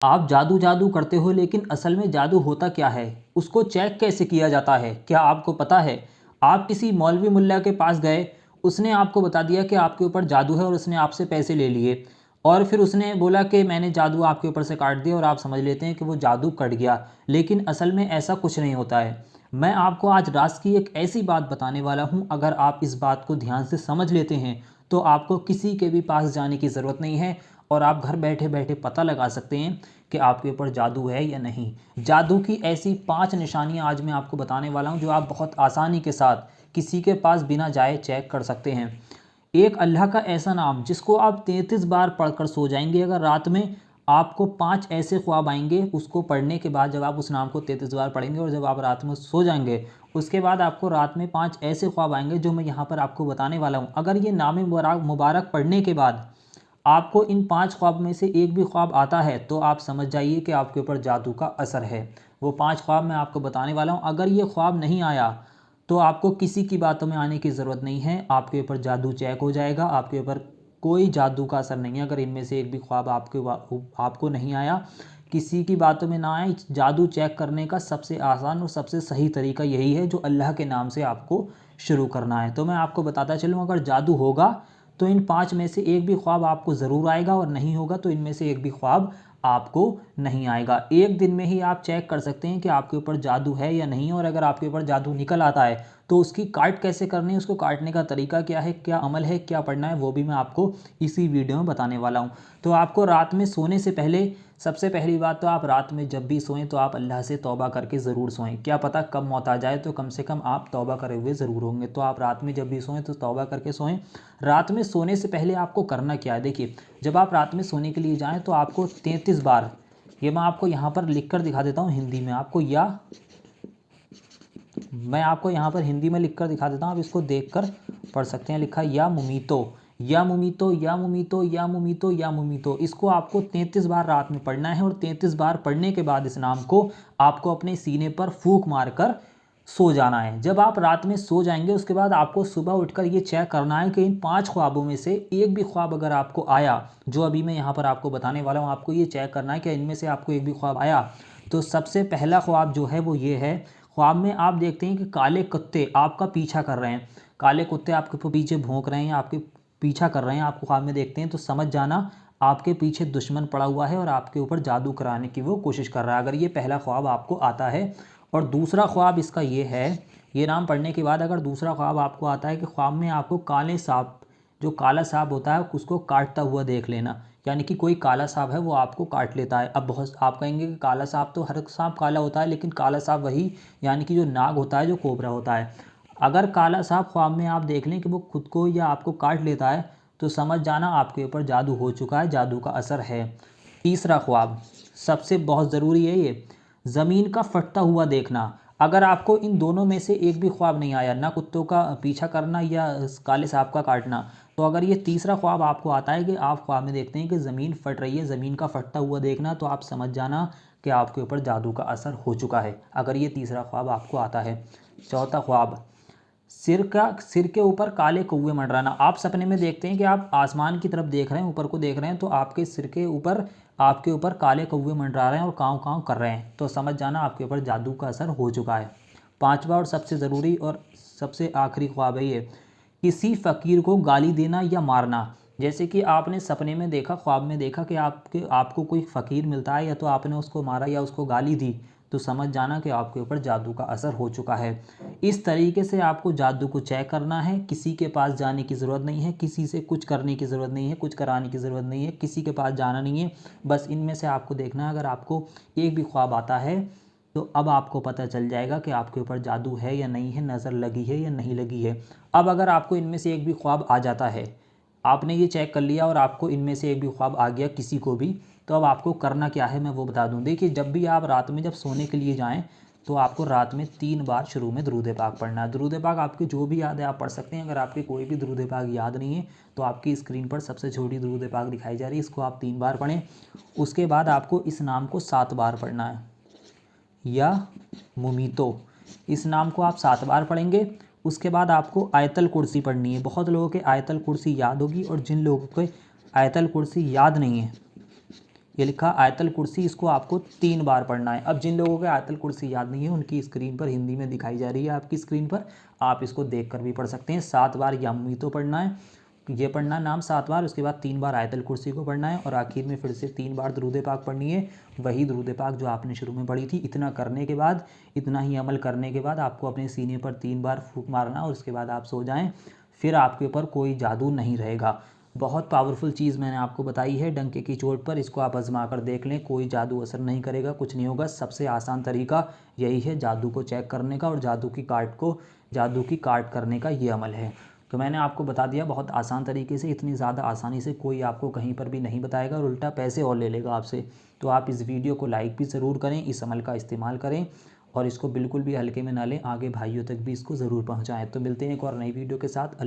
आप जादू जादू करते हो लेकिन असल में जादू होता क्या है? उसको चेक कैसे किया जाता है? क्या आपको पता है? आप किसी मौलवी मुल्ला के पास गए, उसने आपको बता दिया कि आपके ऊपर जादू है और उसने आपसे पैसे ले लिए और फिर उसने बोला कि मैंने जादू आपके ऊपर से काट दिया और आप समझ लेते हैं कि वो जादू कट गया। लेकिन असल में ऐसा कुछ नहीं होता है। मैं आपको आज राज की एक ऐसी बात बताने वाला हूँ, अगर आप इस बात को ध्यान से समझ लेते हैं तो आपको किसी के भी पास जाने की ज़रूरत नहीं है और आप घर बैठे बैठे पता लगा सकते हैं कि आपके ऊपर जादू है या नहीं। जादू की ऐसी 5 निशानियां आज मैं आपको बताने वाला हूं जो आप बहुत आसानी के साथ किसी के पास बिना जाए चेक कर सकते हैं। एक अल्लाह का ऐसा नाम जिसको आप 33 बार पढ़कर सो जाएंगे। अगर रात में आपको 5 ऐसे ख्वाब आएंगे, उसको पढ़ने के बाद जब आप उस नाम को 33 बार पढ़ेंगे और जब आप रात में सो जाएंगे, उसके बाद आपको रात में 5 ऐसे ख्वाब आएंगे जो मैं यहाँ पर आपको बताने वाला हूँ। अगर ये नाम मुबारक पढ़ने के बाद आपको इन 5 ख्वाब में से एक भी ख्वाब आता है तो आप समझ जाइए कि आपके ऊपर जादू का असर है। वो 5 ख्वाब मैं आपको बताने वाला हूँ। अगर ये ख्वाब नहीं आया तो आपको किसी की बातों में आने की ज़रूरत नहीं है, आपके ऊपर जादू चेक हो जाएगा। आपके ऊपर कोई जादू का असर नहीं है अगर इनमें से एक भी ख्वाब आपको नहीं आया। किसी की बातों में ना आए। जादू चेक करने का सबसे आसान और सबसे सही तरीका यही है जो अल्लाह के नाम से आपको शुरू करना है। तो मैं आपको बताता चलूँ, अगर जादू होगा तो इन 5 में से एक भी ख्वाब आपको ज़रूर आएगा और नहीं होगा तो इनमें से एक भी ख्वाब आपको नहीं आएगा। एक दिन में ही आप चेक कर सकते हैं कि आपके ऊपर जादू है या नहीं। और अगर आपके ऊपर जादू निकल आता है तो उसकी काट कैसे करनी है, उसको काटने का तरीका क्या है, क्या अमल है, क्या पढ़ना है, वो भी मैं आपको इसी वीडियो में बताने वाला हूँ। तो आपको रात में सोने से पहले सबसे पहली बात तो आप रात में जब भी सोएं तो आप अल्लाह से तौबा करके ज़रूर सोएं। क्या पता कब मौत आ जाए तो कम से कम आप तौबा करे हुए ज़रूर होंगे। तो आप रात में जब भी सोएं तो तौबा करके सोएं। रात में सोने से पहले आपको करना क्या है, देखिए, जब आप रात में सोने के लिए जाएं तो आपको 33 बार, ये मैं आपको यहाँ पर लिख कर दिखा देता हूँ हिंदी में आपको, या मैं आपको यहाँ पर हिंदी में लिख कर दिखा देता हूँ, आप इसको देख कर पढ़ सकते हैं। लिखा या मुमीतो, या मुमीतो, या मुमीतो, या मुमीतो, या मुमीतो। इसको आपको 33 बार रात में पढ़ना है और 33 बार पढ़ने के बाद इस नाम को आपको अपने सीने पर फूंक मारकर सो जाना है। जब आप रात में सो जाएंगे उसके बाद आपको सुबह उठकर ये चेक करना है कि इन 5 ख्वाबों में से एक भी ख्वाब अगर आपको आया, जो अभी मैं यहाँ पर आपको बताने वाला हूँ, आपको ये चेक करना है कि इनमें से आपको एक भी ख्वाब आया। तो सबसे पहला ख्वाब जो है वो ये है, ख्वाब में आप देखते हैं कि काले कुत्ते आपका पीछा कर रहे हैं। काले कुत्ते आपके पीछे भौंक रहे हैं, आपके पीछा कर रहे हैं, आपको ख्वाब में देखते हैं तो समझ जाना आपके पीछे दुश्मन पड़ा हुआ है और आपके ऊपर जादू कराने की वो कोशिश कर रहा है। अगर ये पहला ख्वाब आपको आता है। और दूसरा ख्वाब इसका ये है, ये नाम पढ़ने के बाद अगर दूसरा ख्वाब आपको आता है कि ख्वाब में आपको काले सांप, जो काला सांप होता है उसको काटता हुआ देख लेना, यानी कि कोई काला सांप है वो आपको काट लेता है। अब बहुत आप कहेंगे कि काला सांप तो हर सांप काला होता है, लेकिन काला सांप वही, यानी कि जो नाग होता है, जो कोबरा होता है। अगर काला सांप ख्वाब में आप देख लें कि वो खुद को या आपको काट लेता है तो समझ जाना आपके ऊपर जादू हो चुका है, जादू का असर है। तीसरा ख्वाब सबसे बहुत ज़रूरी है ये, ज़मीन का फटता हुआ देखना। अगर आपको इन दोनों में से एक भी ख्वाब नहीं आया, ना कुत्तों का पीछा करना या काले सांप का काटना, तो अगर ये तीसरा ख्वाब आपको आता है कि आप ख्वाब में देखते हैं कि ज़मीन फट रही है, ज़मीन का फटता हुआ देखना, तो आप समझ जाना कि आपके ऊपर जादू का असर हो चुका है, अगर ये तीसरा ख्वाब आपको आता है। चौथा ख्वाब, सिर के ऊपर काले कौवे मंडराना। आप सपने में देखते हैं कि आप आसमान की तरफ देख रहे हैं, ऊपर को देख रहे हैं, तो आपके सिर के ऊपर आपके ऊपर काले कौवे मंडरा रहे हैं और काँव काँव कर रहे हैं, तो समझ जाना आपके ऊपर जादू का असर हो चुका है। पांचवा और सबसे ज़रूरी और सबसे आखिरी ख्वाब है ये, किसी फ़कीर को गाली देना या मारना। जैसे कि आपने सपने में देखा, ख्वाब में देखा कि आपको कोई फ़कीर मिलता है या तो आपने उसको मारा या उसको गाली दी, तो समझ जाना कि आपके ऊपर जादू का असर हो चुका है। इस तरीके से आपको जादू को चेक करना है। किसी के पास जाने की ज़रूरत नहीं है, किसी से कुछ करने की ज़रूरत नहीं है, कुछ कराने की ज़रूरत नहीं है, किसी के पास जाना नहीं है। बस इनमें से आपको देखना है। अगर आपको एक भी ख्वाब आता है तो अब आपको पता चल जाएगा कि आपके ऊपर जादू है या नहीं है, नज़र लगी है या नहीं लगी है। अब अगर आपको इनमें से एक भी ख्वाब आ जाता है, आपने ये चेक कर लिया और आपको इनमें से एक भी ख्वाब आ गया किसी को भी, तो अब आपको करना क्या है मैं वो बता दूं। देखिए, जब भी आप रात में जब सोने के लिए जाएं तो आपको रात में 3 बार शुरू में दरूद पाक पढ़ना है। दरूद पाक आपकी जो भी याद है आप पढ़ सकते हैं। अगर आपकी कोई भी दरूद पाक याद नहीं है तो आपकी स्क्रीन पर सबसे छोटी दरूद पाक दिखाई जा रही है, इसको आप 3 बार पढ़ें। उसके बाद आपको इस नाम को 7 बार पढ़ना है, या मुमीतो। इस नाम को आप 7 बार पढ़ेंगे। उसके बाद आपको आयतल कुर्सी पढ़नी है। बहुत लोगों के आयतल कुर्सी याद होगी और जिन लोगों को आयतल कुर्सी याद नहीं है, ये लिखा आयतल कुर्सी, इसको आपको 3 बार पढ़ना है। अब जिन लोगों को आयतल कुर्सी याद नहीं है उनकी स्क्रीन पर हिंदी में दिखाई जा रही है आपकी स्क्रीन पर, आप इसको देख कर भी पढ़ सकते हैं। 7 बार या मुमीतो पढ़ना है, ये पढ़ना नाम 7 बार, उसके बाद 3 बार आयतल कुर्सी को पढ़ना है और आखिर में फिर से 3 बार दुरूद पाक पढ़नी है, वही दुरूद पाक जो आपने शुरू में पढ़ी थी। इतना करने के बाद, इतना ही अमल करने के बाद आपको अपने सीने पर 3 बार फूंक मारना और उसके बाद आप सो जाएं, फिर आपके ऊपर कोई जादू नहीं रहेगा। बहुत पावरफुल चीज़ मैंने आपको बताई है डंके की चोट पर, इसको आप आजमा कर देख लें, कोई जादू असर नहीं करेगा, कुछ नहीं होगा। सबसे आसान तरीका यही है जादू को चेक करने का और जादू की काट करने का ये अमल है। तो मैंने आपको बता दिया बहुत आसान तरीके से, इतनी ज़्यादा आसानी से कोई आपको कहीं पर भी नहीं बताएगा और उल्टा पैसे और ले लेगा आपसे। तो आप इस वीडियो को लाइक भी ज़रूर करें, इस अमल का इस्तेमाल करें और इसको बिल्कुल भी हल्के में ना लें, आगे भाइयों तक भी इसको ज़रूर पहुँचाएँ। तो मिलते हैं एक और नई वीडियो के साथ। अल्लाह।